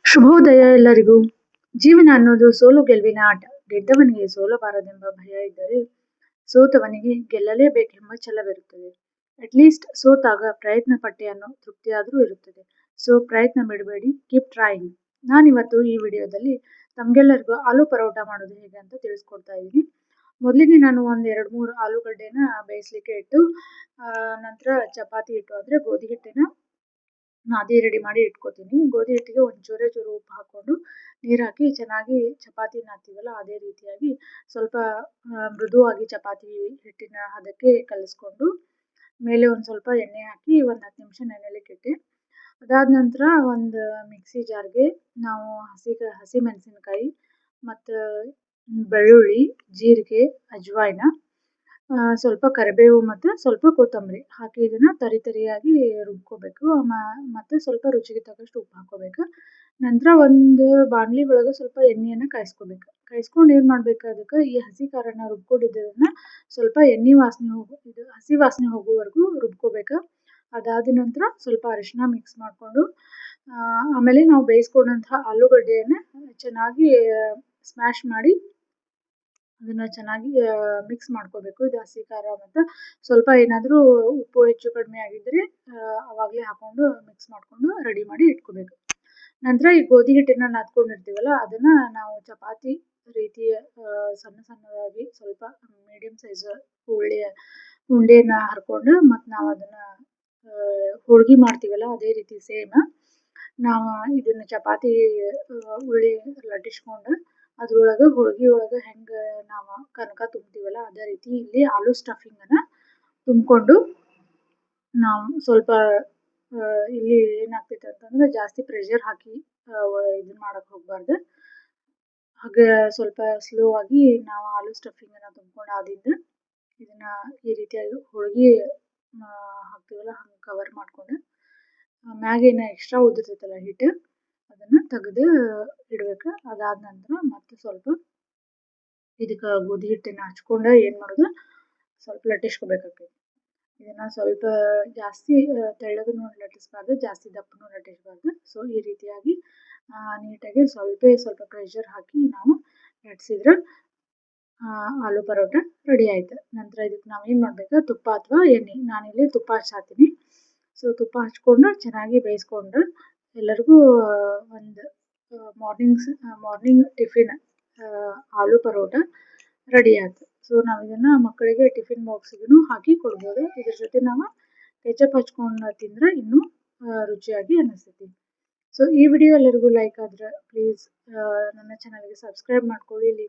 ಶುಭೋದಯ ಎಲ್ಲರಿಗೂ. ಜೀವನ ಅನ್ನೋದು ಸೋಲು ಗೆಲುವಿನ ಆಟ. ಗೆದ್ದವನಿಗೆ ಸೋಲಬಾರದೆಂಬ ಭಯ ಇದ್ದರೆ ಸೋತವನಿಗೆ ಗೆಲ್ಲಲೇಬೇಕೆಂಬ ಛಲವಿರುತ್ತದೆ. ಅಟ್ಲೀಸ್ಟ್ ಸೋತಾಗ ಪ್ರಯತ್ನ ಪಟ್ಟೆ ಅನ್ನೋ ತೃಪ್ತಿಯಾದ್ರೂ ಇರುತ್ತದೆ. ಸೊ ಪ್ರಯತ್ನ ಬಿಡಬೇಡಿ, ಕೀಪ್ ಟ್ರೈಯಿಂಗ್. ನಾನಿವತ್ತು ಈ ವಿಡಿಯೋದಲ್ಲಿ ತಮ್ಗೆಲ್ಲರಿಗೂ ಆಲೂ ಪರೋಟ ಮಾಡೋದು ಹೇಗೆ ಅಂತ ತಿಳಿಸ್ಕೊಡ್ತಾ ಇದ್ದೀನಿ. ಮೊದಲಿಗೆ ನಾನು ಒಂದು 2-3 ಆಲೂಗಡ್ಡೆನ ಬೇಯಿಸ್ಲಿಕ್ಕೆ ಇಟ್ಟು ನಂತರ ಚಪಾತಿ ಹಿಟ್ಟು ಅಂದರೆ ಗೋಧಿ ಹಿಟ್ಟಿನ ನಾದಿ ರೆಡಿ ಮಾಡಿ ಇಟ್ಕೋತೀನಿ. ಗೋಧಿ ಹಿಟ್ಟಿಗೆ ಒಂದು ಚೂರು ಉಪ್ಪು ಹಾಕೊಂಡು ನೀರು ಹಾಕಿ ಚೆನ್ನಾಗಿ ಚಪಾತಿ ನಾದ್ತೀವಲ್ಲ ಅದೇ ರೀತಿಯಾಗಿ ಸ್ವಲ್ಪ ಮೃದುವಾಗಿ ಚಪಾತಿ ಹಿಟ್ಟಿನ ಹದಕ್ಕೆ ಕಲಿಸ್ಕೊಂಡು ಮೇಲೆ ಒಂದು ಸ್ವಲ್ಪ ಎಣ್ಣೆ ಹಾಕಿ ಒಂದು 10 ನಿಮಿಷ ನೆನೆಲಿಕ್ಕೆ ಇಟ್ಟೆ. ಅದಾದ ನಂತರ ಒಂದು ಮಿಕ್ಸಿ ಜಾರ್ಗೆ ನಾವು ಹಸಿ ಮೆಣಸಿನಕಾಯಿ ಮತ್ತು ಬೆಳ್ಳುಳ್ಳಿ, ಜೀರಿಗೆ, ಅಜ್ವಾಯಿನ, ಸ್ವಲ್ಪ ಕರಿಬೇವು ಮತ್ತು ಸ್ವಲ್ಪ ಕೊತ್ತಂಬರಿ ಹಾಕಿ ಇದನ್ನು ತರಿಯಾಗಿ ರುಬ್ಕೋಬೇಕು. ಮತ್ತು ಸ್ವಲ್ಪ ರುಚಿಗೆ ತಕ್ಕಷ್ಟು ಉಪ್ಪು ಹಾಕೋಬೇಕು. ನಂತರ ಒಂದು ಬಾಣಲಿ ಒಳಗೆ ಸ್ವಲ್ಪ ಎಣ್ಣೆಯನ್ನು ಕಾಯಿಸ್ಕೋಬೇಕು. ಕಾಯಿಸ್ಕೊಂಡು ಏನು ಮಾಡಬೇಕು, ಅದಕ್ಕೆ ಈ ಹಸಿ ಖಾರನ ರುಬ್ಕೊಂಡಿದ್ದನ್ನು ಸ್ವಲ್ಪ ಹಸಿ ವಾಸನೆ ಹೋಗೋವರೆಗೂ ರುಬ್ಕೋಬೇಕು. ಅದಾದ ನಂತರ ಸ್ವಲ್ಪ ಅರಿಶಿನ ಮಿಕ್ಸ್ ಮಾಡಿಕೊಂಡು ಆಮೇಲೆ ನಾವು ಬೇಯಿಸ್ಕೊಂಡಂತಹ ಆಲೂಗಡ್ಡೆಯನ್ನು ಚೆನ್ನಾಗಿ ಸ್ಮ್ಯಾಶ್ ಮಾಡಿ ಅದನ್ನು ಚೆನ್ನಾಗಿ ಮಿಕ್ಸ್ ಮಾಡ್ಕೋಬೇಕು. ಇದು ಹಸಿ ಖಾರ ಮತ್ತು ಸ್ವಲ್ಪ ಏನಾದರೂ ಉಪ್ಪು ಹೆಚ್ಚು ಕಡಿಮೆ ಆಗಿದ್ದರೆ ಆವಾಗಲೇ ಹಾಕ್ಕೊಂಡು ಮಿಕ್ಸ್ ಮಾಡಿಕೊಂಡು ರೆಡಿ ಮಾಡಿ ಇಟ್ಕೋಬೇಕು. ನಂತರ ಈ ಗೋಧಿ ಹಿಟ್ಟನ್ನು ನಾದ್ಕೊಂಡಿರ್ತೀವಲ್ಲ ಅದನ್ನು ನಾವು ಚಪಾತಿ ರೀತಿಯ ಸಣ್ಣದಾಗಿ ಸ್ವಲ್ಪ ಮೀಡಿಯಮ್ ಸೈಜ್ ಉಂಡೆನ ಹರ್ಕೊಂಡು ಮತ್ತು ನಾವು ಅದನ್ನು ಹೋಳ್ಗೆ ಮಾಡ್ತೀವಲ್ಲ ಅದೇ ರೀತಿ ಸೇಮ್ ನಾವು ಇದನ್ನು ಚಪಾತಿ ಉಳ್ಳಿ ಲಟ್ಟಿಸ್ಕೊಂಡು ಅದ್ರೊಳಗೆ ಹೋಳ್ಗೆ ಒಳಗೆ ಹೆಂಗೆ ನಾವು ಕನಕ ತುಂಬ್ತೀವಲ್ಲ ಅದೇ ರೀತಿ ಇಲ್ಲಿ ಆಲೂ ಸ್ಟಫಿಂಗನ್ನು ತುಂಬಿಕೊಂಡು ನಾವು ಸ್ವಲ್ಪ ಇಲ್ಲಿ ಏನಾಗ್ತೈತೆ ಅಂತಂದರೆ ಜಾಸ್ತಿ ಪ್ರೆಷರ್ ಹಾಕಿ ಇದನ್ನ ಮಾಡೋಕ್ಕೆ ಹೋಗಬಾರ್ದು. ಹಾಗೆ ಸ್ವಲ್ಪ ಸ್ಲೋ ಆಗಿ ನಾವು ಆಲೂ ಸ್ಟಫಿಂಗನ್ನು ತುಂಬ್ಕೊಂಡು ಆದಿಂದ ಇದನ್ನು ಈ ರೀತಿಯಾಗಿ ಹೋಳ್ಗೆ ಹಾಕ್ತೀವಲ್ಲ ಹಂಗೆ ಕವರ್ ಮಾಡಿಕೊಂಡು ಮ್ಯಾಗೇನು ಎಕ್ಸ್ಟ್ರಾ ಉದುರ್ತೈತಲ್ಲ ಹಿಟ್ಟು ಅದನ್ನು ತೆಗೆದು ಇಡಬೇಕು. ಅದಾದ ನಂತರ ಮತ್ತೆ ಸ್ವಲ್ಪ ಇದಕ್ಕೆ ಗೋಧಿ ಹಿಟ್ಟನ್ನು ಹಚ್ಕೊಂಡು ಏನು ಮಾಡೋದು ಸ್ವಲ್ಪ ಲಟ್ಟಿಸ್ಕೋಬೇಕಾಗ್ತೈತಿ. ಇದನ್ನು ಸ್ವಲ್ಪ ಜಾಸ್ತಿ ತೆಳ್ಳಗೂ ಲಟ್ಟಿಸ್ಬಾರ್ದು, ಜಾಸ್ತಿ ದಪ್ಪನೂ ಲಟ್ಟಿಸ್ಬಾರ್ದು. ಸೊ ಈ ರೀತಿಯಾಗಿ ನೀಟಾಗಿ ಸ್ವಲ್ಪ ಪ್ರೆಷರ್ ಹಾಕಿ ನಾವು ಲಟ್ಟಿಸಿದ್ರೆ ಆಲೂ ಪರೋಟ ರೆಡಿ ಆಯ್ತು. ನಂತರ ಇದಕ್ಕೆ ನಾವು ಏನು ಮಾಡಬೇಕು, ತುಪ್ಪ ಅಥವಾ ಎಣ್ಣೆ, ನಾನಿಲ್ಲಿ ತುಪ್ಪ ಹಚ್ಚಾತೀನಿ. ಸೊ ತುಪ್ಪ ಹಚ್ಕೊಂಡು ಚೆನ್ನಾಗಿ ಬೇಯಿಸ್ಕೊಂಡು ಎಲ್ಲರಿಗೂ ಒಂದು ಮಾರ್ನಿಂಗ್ ಟಿಫಿನ್ ಆಲೂ ಪರೋಟ ರೆಡಿ ಆಯ್ತು. ಸೊ ನಾವು ಇದನ್ನು ಮಕ್ಕಳಿಗೆ ಟಿಫಿನ್ ಬಾಕ್ಸಿಗೂ ಹಾಕಿ ಕೊಡ್ಬೋದು. ಇದ್ರ ಜೊತೆ ನಾವು ಕೆಚಪ್ ಹಚ್ಕೊಂಡು ತಿಂದರೆ ಇನ್ನೂ ರುಚಿಯಾಗಿ ಅನ್ನಿಸ್ತೈತಿ. ಸೊ ಈ ವಿಡಿಯೋ ಎಲ್ಲರಿಗೂ ಲೈಕ್ ಆದರೆ ಪ್ಲೀಸ್ ನನ್ನ ಚಾನಲ್ಗೆ ಸಬ್ಸ್ಕ್ರೈಬ್ ಮಾಡ್ಕೊಳ್ಳಿ.